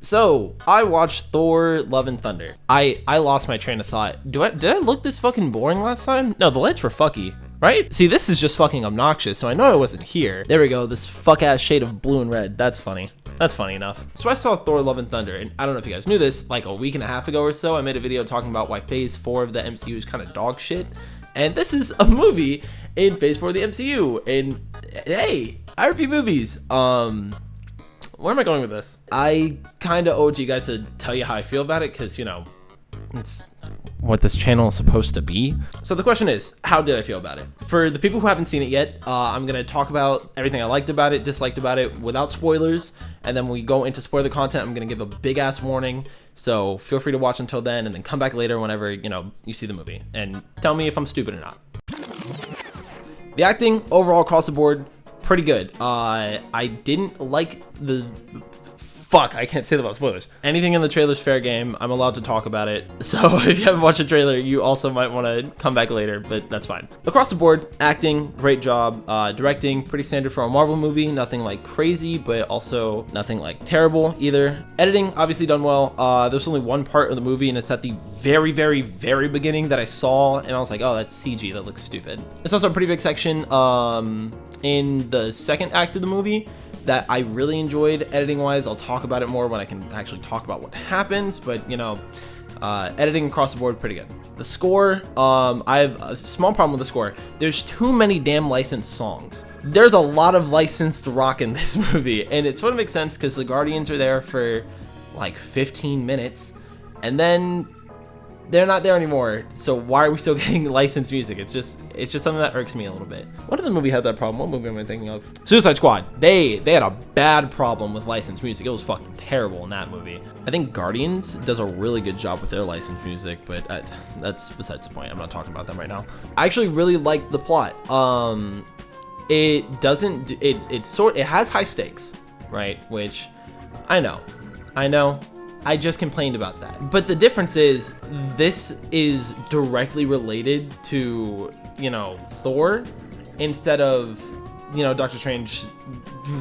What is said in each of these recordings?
So I watched Thor: Love and Thunder. I lost my train of thought. Did I look this fucking boring last time? No, the lights were fucky, right? See, this is just fucking obnoxious, so I know I wasn't here. There we go, this fuck ass shade of blue and red. That's funny. That's funny enough. So I saw Thor: Love and Thunder, and I don't know if you guys knew this, like a week and a half ago or so, I made a video talking about why Phase 4 of the MCU is kind of dog shit. And this is a movie in Phase 4 of the MCU. And hey, I review movies. Where am I going with this? I kind of owe it to you guys to tell you how I feel about it, because, you know, it's what this channel is supposed to be. So the question is, how did I feel about it? For the people who haven't seen it yet, I'm going to talk about everything I liked about it, disliked about it, without spoilers. And then when we go into spoiler content, I'm going to give a big ass warning. So feel free to watch until then, and then come back later whenever, you know, you see the movie. And tell me if I'm stupid or not. The acting, overall, across the board, pretty good. I didn't like the... Fuck, I can't say that about spoilers. Anything in the trailer's fair game. I'm allowed to talk about it. So if you haven't watched the trailer, you also might want to come back later, but that's fine. Across the board, acting, great job. Directing, pretty standard for a Marvel movie. Nothing like crazy, but also nothing like terrible either. Editing, obviously done well. There's only one part of the movie, and it's at the very, very, very beginning that I saw, and I was like, oh, that's CG. That looks stupid. It's also a pretty big section in the second act of the movie that I really enjoyed editing wise. I'll talk about it more when I can actually talk about what happens, but you know, editing across the board, pretty good. The score, I have a small problem with the score. There's too many damn licensed songs. There's a lot of licensed rock in this movie, and it sort of makes sense because the Guardians are there for like 15 minutes, and then they're not there anymore. So why are we still getting licensed music? It's just something that irks me a little bit. What other movie had that problem? What movie am I thinking of? Suicide Squad. They had a bad problem with licensed music. It was fucking terrible in that movie. I think Guardians does a really good job with their licensed music, but that's besides the point. I'm not talking about them right now. I actually really like the plot. It has high stakes, right? Which I know. I just complained about that. But the difference is, this is directly related to, you know, Thor, instead of, you know, Doctor Strange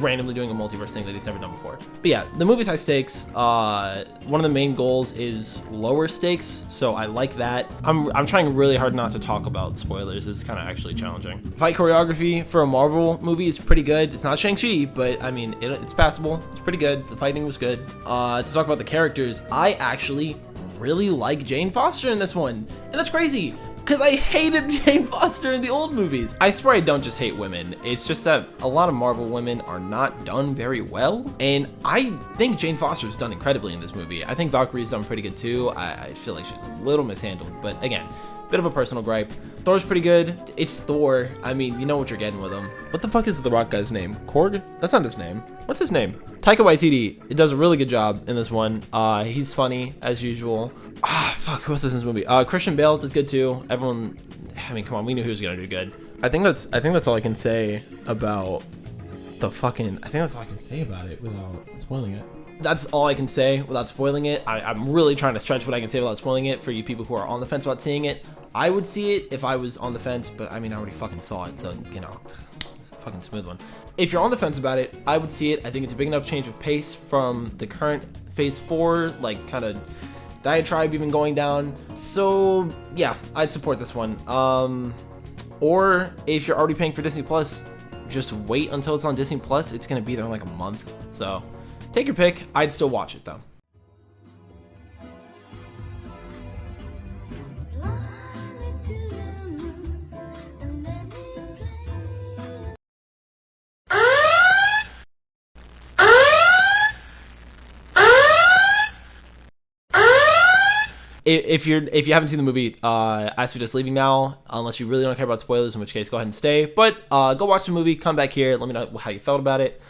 randomly doing a multiverse thing that he's never done before. But yeah, the movie's high stakes. One of the main goals is lower stakes, so I like that. I'm trying really hard not to talk about spoilers. It's kind of actually challenging. Fight choreography for a Marvel movie is pretty good. It's not Shang-Chi, but I mean, it's passable. It's pretty good. The fighting was good. To talk about the characters, I actually really like Jane Foster in this one, and that's crazy, because I hated Jane Foster in the old movies. I swear I don't just hate women. It's just that a lot of Marvel women are not done very well. And I think Jane Foster's done incredibly in this movie. I think Valkyrie's done pretty good too. I feel like she's a little mishandled, but again, bit of a personal gripe. Thor's pretty good. It's Thor. I mean, you know what you're getting with him. What the fuck is the rock guy's name? Korg? That's not his name. What's his name? Taika Waititi. It does a really good job in this one. He's funny as usual. Fuck, who else is in this movie? Christian Bale does good too. Everyone, I mean, come on, we knew he was gonna do good. I think that's all I can say about the fucking. I think that's all I can say about it without spoiling it. That's all I can say without spoiling it. I'm really trying to stretch what I can say without spoiling it for you people who are on the fence about seeing it. I would see it if I was on the fence, but I mean, I already fucking saw it, so, you know, it's a fucking smooth one. If you're on the fence about it, I would see it. I think it's a big enough change of pace from the current Phase 4, like, kind of diatribe even going down. So, yeah, I'd support this one. Or if you're already paying for Disney Plus, just wait until it's on Disney Plus. It's going to be there in like a month, so take your pick. I'd still watch it though. If you haven't seen the movie, I suggest leaving now, unless you really don't care about spoilers, in which case go ahead and stay. But go watch the movie, come back here, let me know how you felt about it.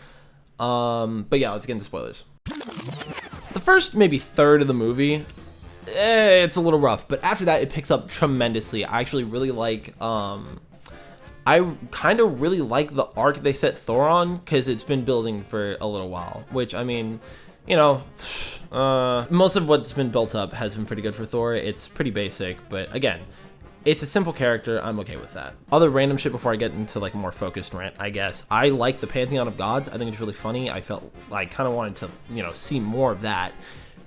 But yeah, let's get into spoilers. The first maybe third of the movie, it's a little rough, but after that it picks up tremendously. I actually really like, I kind of really like the arc they set Thor on, because it's been building for a little while, which, I mean, you know, most of what's been built up has been pretty good for Thor. It's pretty basic, but again, It's a simple character. I'm okay with that. Other random shit before I get into like a more focused rant, I guess. I like the Pantheon of Gods. I think it's really funny. I felt like kind of wanted to, you know, see more of that.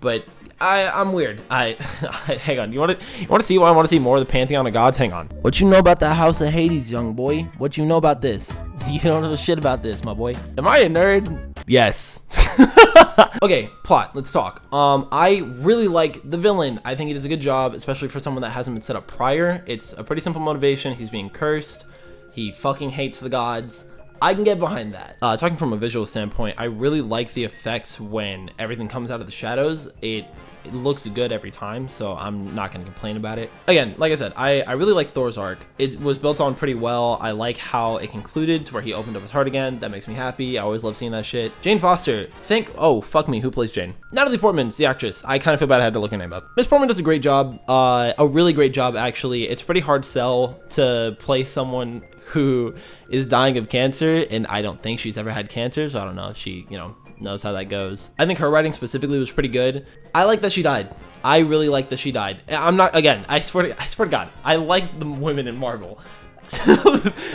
But I'm weird. Hang on. You want to see why I want to see more of the Pantheon of Gods? Hang on. What you know about the House of Hades, young boy? What you know about this? You don't know shit about this, my boy. Am I a nerd? Yes. Okay, plot. Let's talk. I really like the villain. I think he does a good job, especially for someone that hasn't been set up prior. It's a pretty simple motivation. He's being cursed. He fucking hates the gods. I can get behind that. Talking from a visual standpoint, I really like the effects when everything comes out of the shadows. It looks good every time, so I'm not gonna complain about it. Again, like I said, I really like Thor's arc. It was built on pretty well. I like how it concluded to where he opened up his heart again. That makes me happy. I always love seeing that shit. Jane Foster, oh, fuck me, who plays Jane? Natalie Portman's the actress. I kind of feel bad I had to look her name up. Miss Portman does a great job, a really great job, actually. It's a pretty hard sell to play someone who is dying of cancer, and I don't think she's ever had cancer, so I don't know if she, you know, knows how that goes. I think her writing specifically was pretty good. I like that she died. I really like that she died. I'm not, again, I swear to God, I like the women in Marvel.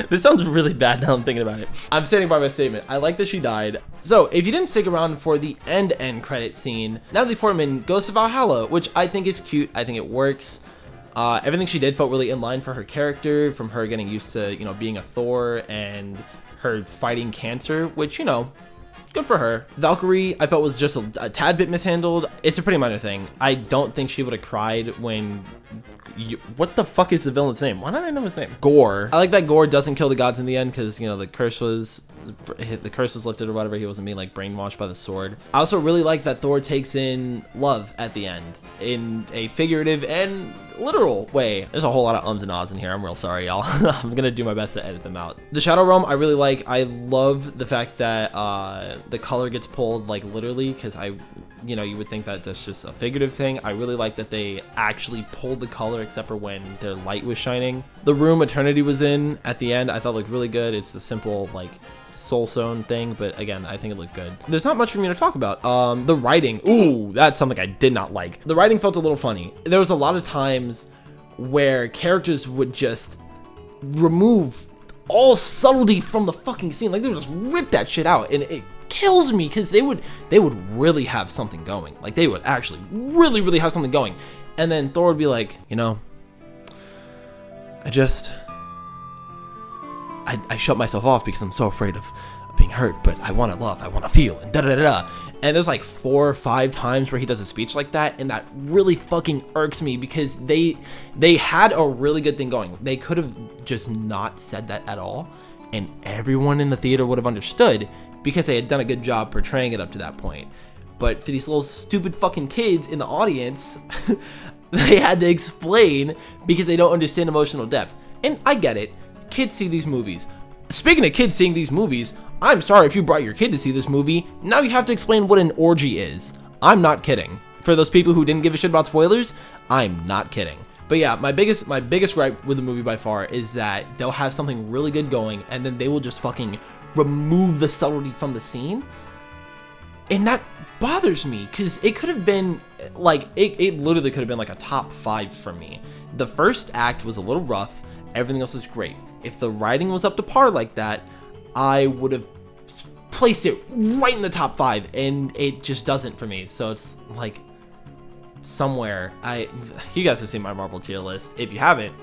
This sounds really bad now I'm thinking about it. I'm standing by my statement. I like that she died. So if you didn't stick around for the end credit scene, Natalie Portman goes to Valhalla, which I think is cute. I think it works. Everything she did felt really in line for her character, from her getting used to, you know, being a Thor and her fighting cancer, which, you know, good for her. Valkyrie, I felt was just a tad bit mishandled. It's a pretty minor thing. I don't think she would have cried when... what the fuck is the villain's name? Why don't I know his name? Gore. I like that Gore doesn't kill the gods in the end because, you know, the curse was lifted or whatever. He wasn't being like brainwashed by the sword. I also really like that Thor takes in love at the end in a figurative and literal way. There's a whole lot of ums and ahs in here. I'm real sorry, y'all. I'm gonna do my best to edit them out. The Shadow Realm, I really like. I love the fact that the color gets pulled like literally, because you know, you would think that that's just a figurative thing. I really like that they actually pulled the color except for when their light was shining. The room Eternity was in at the end, I thought looked really good. It's a simple like soul stone thing, but again, I think it looked good. There's not much for me to talk about. The writing, ooh, that's something I did not like. The writing felt a little funny. There was a lot of times where characters would just remove all subtlety from the fucking scene. Like they would just rip that shit out, and it kills me because they would really have something going. Like they would actually really have something going, and then Thor would be like, you know, I shut myself off because I'm so afraid of being hurt, but I want to love, I want to feel, and da-da-da-da. And there's like 4 or 5 times where he does a speech like that, and that really fucking irks me because they had a really good thing going. They could have just not said that at all, and everyone in the theater would have understood because they had done a good job portraying it up to that point. But for these little stupid fucking kids in the audience, they had to explain because they don't understand emotional depth. And I get it. Kids see these movies. Speaking of kids seeing these movies, I'm sorry if you brought your kid to see this movie. Now you have to explain what an orgy is. I'm not kidding. For those people who didn't give a shit about spoilers, I'm not kidding. But yeah, my biggest gripe with the movie by far is that they'll have something really good going and then they will just fucking remove the subtlety from the scene. And that bothers me because it could have been like, it literally could have been like a top 5 for me. The first act was a little rough. Everything else is great. If the writing was up to par like that, I would have placed it right in the top 5, and it just doesn't for me. So it's like somewhere. You guys have seen my Marvel tier list. If you haven't,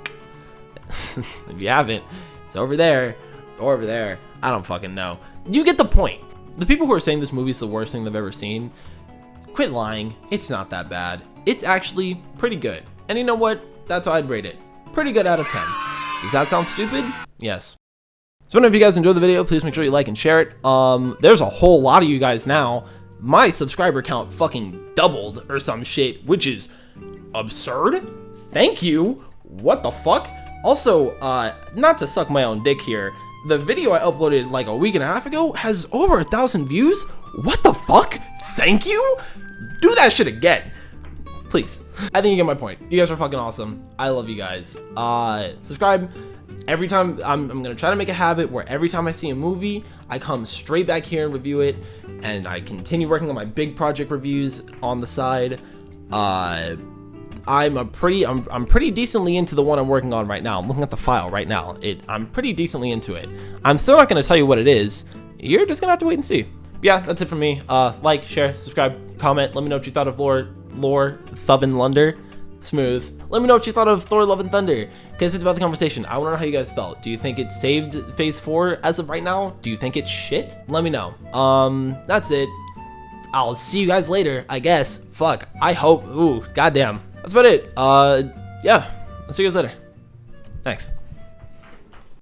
it's over there or over there. I don't fucking know. You get the point. The people who are saying this movie is the worst thing they've ever seen, quit lying. It's not that bad. It's actually pretty good. And you know what? That's how I'd rate it. Pretty good out of 10. Does that sound stupid? Yes. So if you guys enjoyed the video, please make sure you like and share it. There's a whole lot of you guys now. My subscriber count fucking doubled or some shit, which is absurd. Thank you. What the fuck? Also, not to suck my own dick here, the video I uploaded like a week and a half ago has over 1,000 views. What the fuck? Thank you? Do that shit again. Please. I think you get my point. You guys are fucking awesome. I love you guys. Subscribe. Every time, I'm gonna try to make a habit where every time I see a movie, I come straight back here and review it, and I continue working on my big project reviews on the side. I'm pretty decently into the one I'm working on right now. I'm looking at the file right now. I'm pretty decently into it. I'm still not gonna tell you what it is. You're just gonna have to wait and see. Yeah, that's it from me. Like, share, subscribe, comment. Let me know what you thought of Lore, Thub and Lunder. Smooth. Let me know what you thought of Thor, Love and Thunder. Because it's about the conversation. I want to know how you guys felt. Do you think it saved Phase 4 as of right now? Do you think it's shit? Let me know. That's it. I'll see you guys later, I guess. Fuck. I hope. Ooh, goddamn. That's about it. Yeah. I'll see you guys later. Thanks.